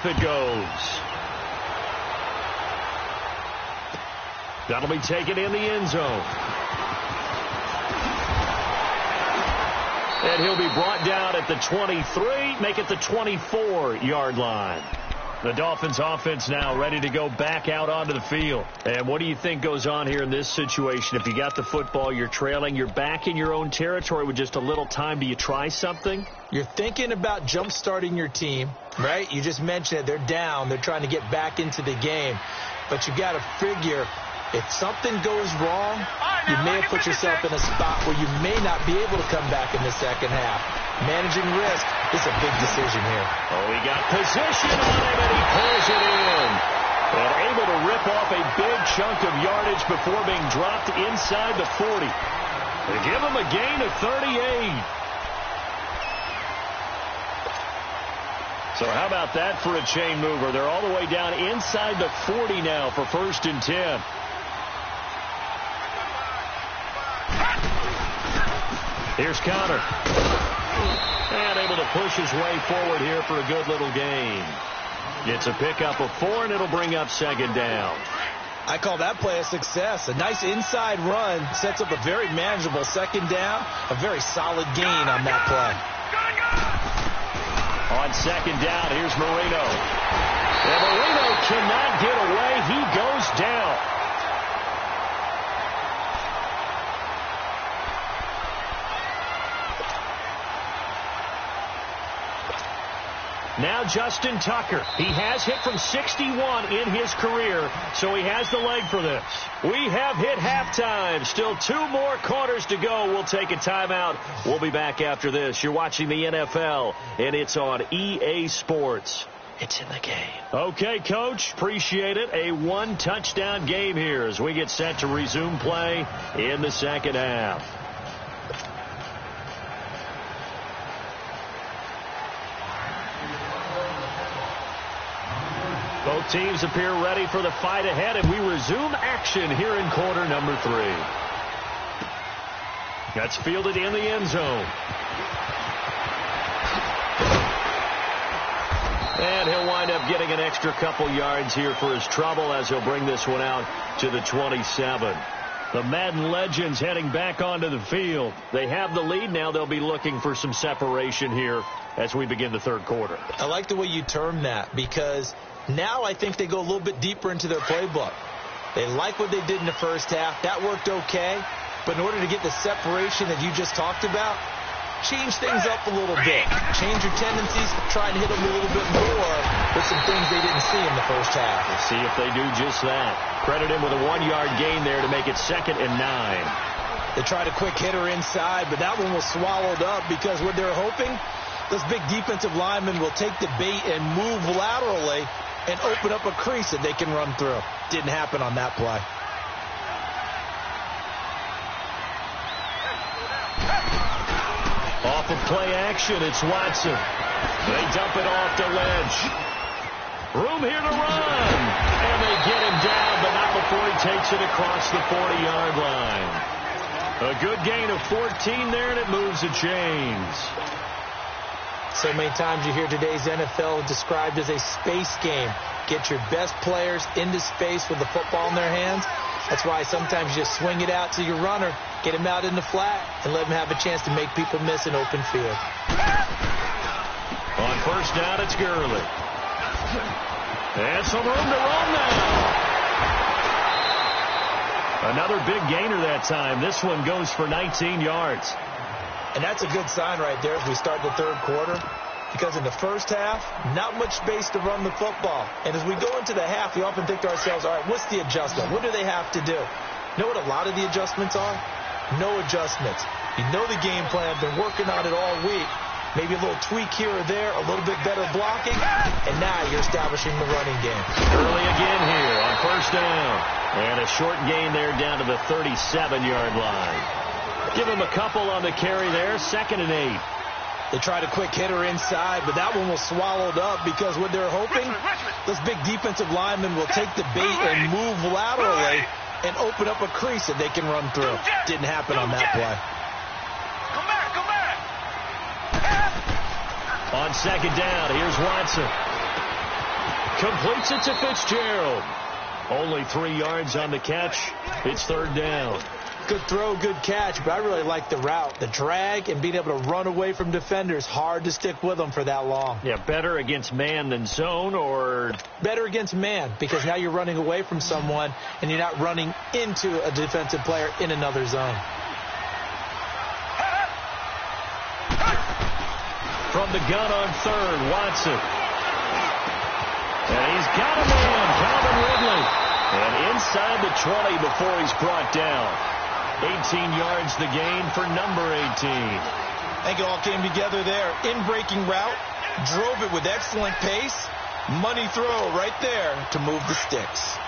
off it goes. That'll be taken in the end zone. And he'll be brought down at the 23, make it the 24-yard line. The Dolphins offense now ready to go back out onto the field. And what do you think goes on here in this situation? If you got the football, you're trailing, you're back in your own territory with just a little time. Do you try something? You're thinking about jump-starting your team, right? You just mentioned it. They're down. They're trying to get back into the game. But you got to figure if something goes wrong, you may have put yourself in a spot where you may not be able to come back in the second half. Managing risk is a big decision here. Oh, he got position on it, and he pulls it in. And able to rip off a big chunk of yardage before being dropped inside the 40. They give him a gain of 38. So how about that for a chain mover? They're all the way down inside the 40 now for 1st and 10. Here's Connor. And able to push his way forward here for a good little gain. It's a pickup of 4, and it'll bring up 2nd down. I call that play a success. A nice inside run sets up a very manageable 2nd down. A very solid gain on that play. On 2nd down, here's Marino. And Marino cannot get away. He goes down. Now Justin Tucker. He has hit from 61 in his career, so he has the leg for this. We have hit halftime. Still 2 more quarters to go. We'll take a timeout. We'll be back after this. You're watching the NFL, and it's on EA Sports. It's in the game. Okay, Coach. Appreciate it. A 1-touchdown game here as we get set to resume play in the second half. Both teams appear ready for the fight ahead, and we resume action here in quarter number 3. That's fielded in the end zone. And he'll wind up getting an extra couple yards here for his trouble as he'll bring this one out to the 27. The Madden legends heading back onto the field. They have the lead. Now they'll be looking for some separation here as we begin the 3rd quarter. I like the way you term that because now I think they go a little bit deeper into their playbook. They like what they did in the first half. That worked okay. But in order to get the separation that you just talked about, change things up a little bit. Change your tendencies. Try and hit them a little bit more with some things they didn't see in the first half. We'll see if they do just that. Credit him with a 1-yard gain there to make it 2nd and 9. They tried a quick hitter inside, but that one was swallowed up because what they're hoping, this big defensive lineman will take the bait and move laterally and open up a crease that they can run through. Didn't happen on that play. Off of play action, it's Watson. They dump it off the ledge. Room here to run. And they get him down, but not before he takes it across the 40-yard line. A good gain of 14 there, and it moves the chains. So many times you hear today's NFL described as a space game. Get your best players into space with the football in their hands. That's why sometimes you just swing it out to your runner, get him out in the flat, and let him have a chance to make people miss an open field. On 1st down, it's Gurley. And some room to run now. Another big gainer that time. This one goes for 19 yards. And that's a good sign right there as we start the 3rd quarter. Because in the first half, not much space to run the football. And as we go into the half, we often think to ourselves, all right, what's the adjustment? What do they have to do? You know what a lot of the adjustments are? No adjustments. You know the game plan, been working on it all week. Maybe a little tweak here or there, a little bit better blocking, and now you're establishing the running game. Early again here on 1st down. And a short gain there down to the 37-yard line. Give him a couple on the carry there, 2nd and 8. They tried a quick hitter inside, but that one was swallowed up because what they're hoping, this big defensive lineman will take the bait and move laterally and open up a crease that they can run through. Didn't happen on that play. On 2nd down, here's Watson. Completes it to Fitzgerald. Only 3 yards on the catch. It's third down. Good throw, good catch, but I really like the route. The drag and being able to run away from defenders. Hard to stick with them for that long. Yeah, better against man than zone, or? Better against man, because now you're running away from someone and you're not running into a defensive player in another zone. From the gun on third, Watson. And he's got a man, Calvin Ridley. And inside the 20 before he's brought down. 18 yards the gain for number 18. I think it all came together there. In-breaking route, drove it with excellent pace. Money throw right there to move the sticks.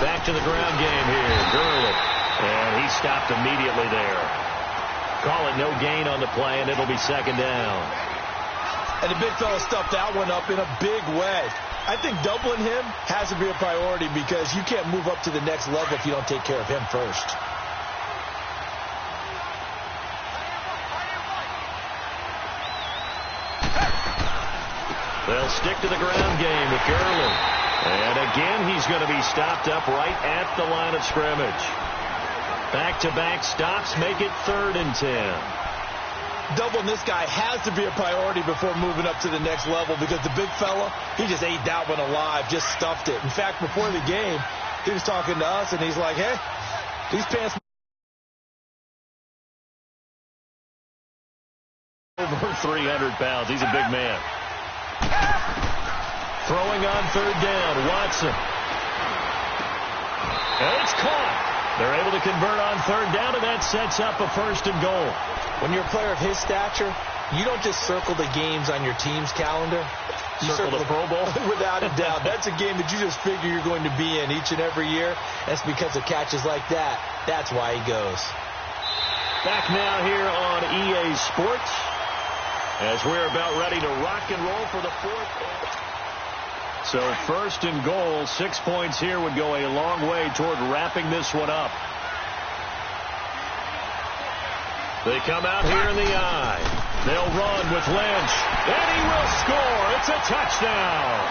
Back to the ground game here. Gurley. And he stopped immediately there. Call it no gain on the play, and it'll be second down. And the big fella stuffed that one up in a big way. I think doubling him has to be a priority because you can't move up to the next level if you don't take care of him first. They'll stick to the ground game with Gurley. And again, he's going to be stopped up right at the line of scrimmage. Back-to-back stops make it 3rd and 10. Doubling this guy has to be a priority before moving up to the next level because the big fella, he just ate that one alive, just stuffed it. In fact, before the game, he was talking to us, and he's like, hey, these pants over 300 pounds. He's a big man. Throwing on third down, Watson. And it's caught. They're able to convert on third down, and that sets up a 1st and goal. When you're a player of his stature, you don't just circle the games on your team's calendar. You circle the Pro Bowl? Without a doubt. That's a game that you just figure you're going to be in each and every year. That's because of catches like that. That's why he goes. Back now here on EA Sports as we're about ready to rock and roll for the 4th. So 1st and goal, 6 points here would go a long way toward wrapping this one up. They come out here in the eye. They'll run with Lynch. And he will score. It's a touchdown.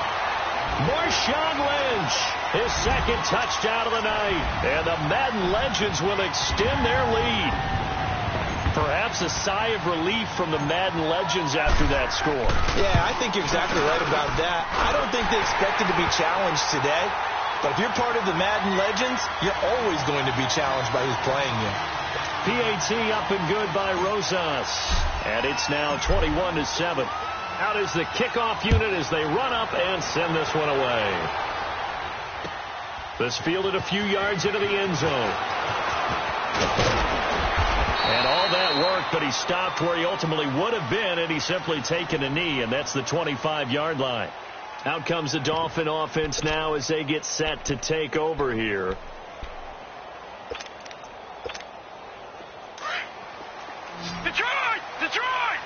Marshawn Lynch, his 2nd touchdown of the night. And the Madden Legends will extend their lead. Perhaps a sigh of relief from the Madden Legends after that score. Yeah, I think you're exactly right about that. I don't think they expected to be challenged today. But if you're part of the Madden Legends, you're always going to be challenged by who's playing you. PAT up and good by Rosas. And it's now 21-7. Out is the kickoff unit as they run up and send this one away. This fielded a few yards into the end zone. And all that work, but he stopped where he ultimately would have been, and he's simply taken a knee, and that's the 25-yard line. Out comes the Dolphin offense now as they get set to take over here. Detroit! Detroit!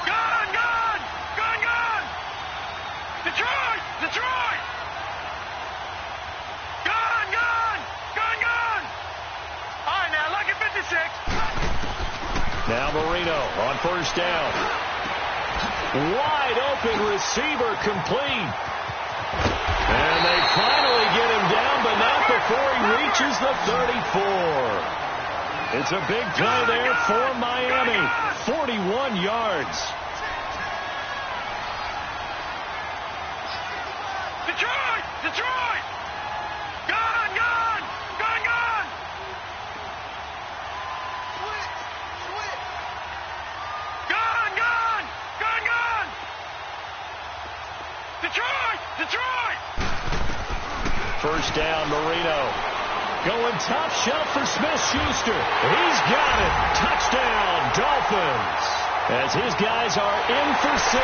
Gun! Gun! Gun! Gun! Detroit! Detroit! Gun! Gun! Gun! Gun! All right, now, lucky 56. Now Marino on 1st down. Wide open receiver complete. And they finally get him down, but not before he reaches the 34. It's a big play there for Miami. 41 yards. Detroit! Detroit! Gun! Gun! Gun! Gun! Gun! Gun! Gun! Gun! Detroit! Detroit! 1st down, Marino. Going top shelf for Smith-Schuster. He's got it. Touchdown, Dolphins. As his guys are in for 6.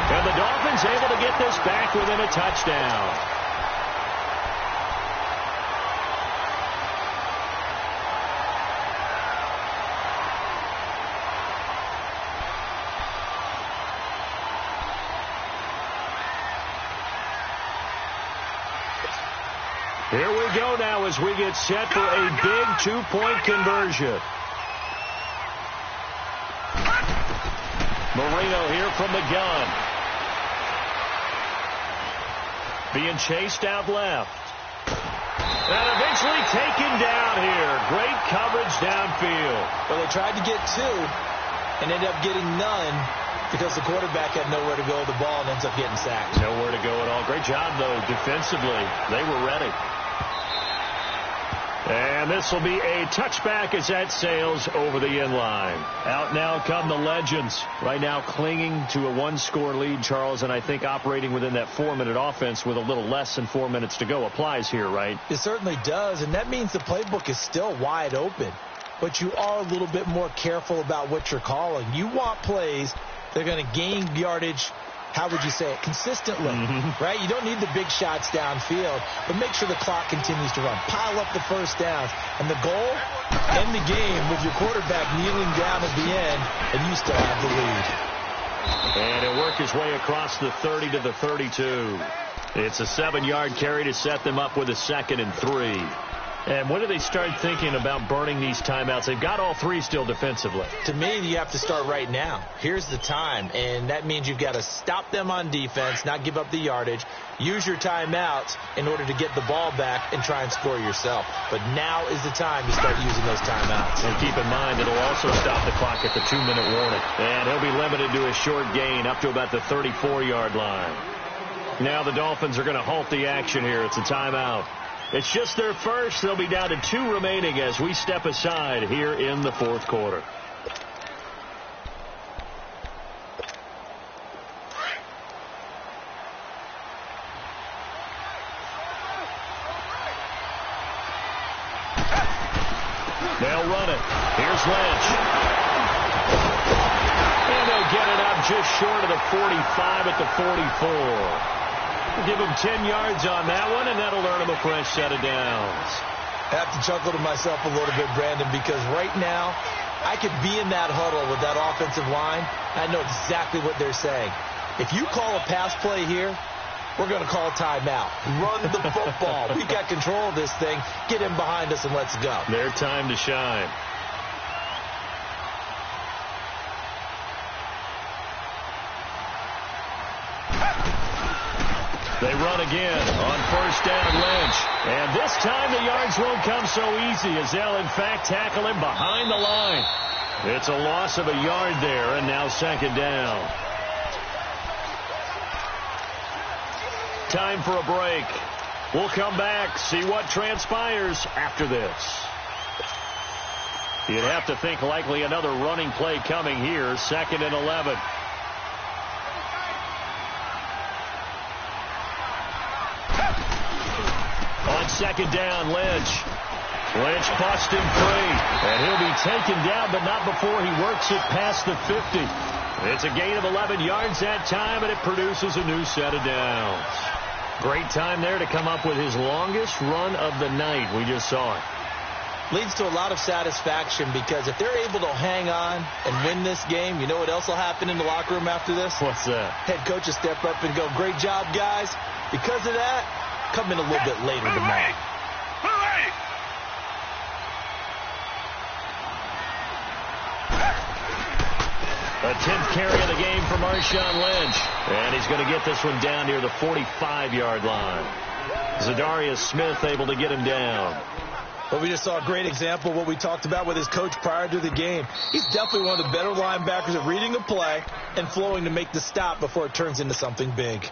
And the Dolphins able to get this back within a touchdown. Here we go now as we get set for a big two-point conversion. Marino here from the gun. Being chased out left. And eventually taken down here. Great coverage downfield. Well, they tried to get two and ended up getting none because the quarterback had nowhere to go with the ball and ends up getting sacked. Nowhere to go at all. Great job, though, defensively. They were ready. And this will be a touchback as that sails over the end line. Out now come the legends. Right now clinging to a one-score lead, Charles, and I think operating within that 4-minute offense with a little less than 4 minutes to go applies here, right? It certainly does, and that means the playbook is still wide open. But you are a little bit more careful about what you're calling. You want plays that are going to gain yardage, how would you say it, consistently, right? You don't need the big shots downfield, but make sure the clock continues to run. Pile up the first downs. And the goal, end the game with your quarterback kneeling down at the end, and you still have the lead. And he'll work his way across the 30 to the 32. It's a 7-yard carry to set them up with a 2nd and 3. And when do they start thinking about burning these timeouts? They've got all three still defensively. To me, you have to start right now. Here's the time, and that means you've got to stop them on defense, not give up the yardage, use your timeouts in order to get the ball back and try and score yourself. But now is the time to start using those timeouts. And keep in mind, it'll also stop the clock at the 2-minute warning. And he'll be limited to a short gain up to about the 34-yard line. Now the Dolphins are going to halt the action here. It's a timeout. It's just their first. They'll be down to 2 remaining as we step aside here in the 4th quarter. They'll run it. Here's Lynch. And they'll get it up just short of the 45 at the 44. Give him 10 yards on that one, and that'll earn him a fresh set of downs. I have to chuckle to myself a little bit, Brandon, because right now I could be in that huddle with that offensive line. I know exactly what they're saying. If you call a pass play here, we're going to call a timeout. Run the football. We got control of this thing. Get him behind us and let's go. Their time to shine. They run again on first down, Lynch. And this time the yards won't come so easy as they'll, in fact, tackle him behind the line. It's a loss of a yard there, and now 2nd down. Time for a break. We'll come back, see what transpires after this. You'd have to think likely another running play coming here, 2nd and 11. On 2nd down, Lynch. Lynch busts him free. And he'll be taken down, but not before he works it past the 50. It's a gain of 11 yards that time, and it produces a new set of downs. Great time there to come up with his longest run of the night. We just saw it. Leads to a lot of satisfaction because if they're able to hang on and win this game, you know what else will happen in the locker room after this? What's that? Head coach will step up and go, great job, guys. Because of that, come in a little bit later tomorrow. A 10th carry of the game for Marshawn Lynch. And he's going to get this one down near the 45-yard line. Zadarius Smith able to get him down. Well, we just saw a great example of what we talked about with his coach prior to the game. He's definitely one of the better linebackers at reading a play and flowing to make the stop before it turns into something big.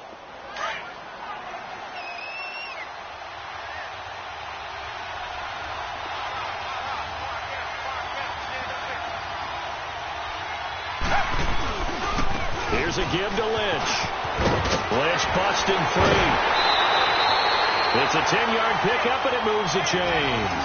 Here's a give to Lynch. Lynch busting free. It's a 10-yard pickup, and it moves the chains.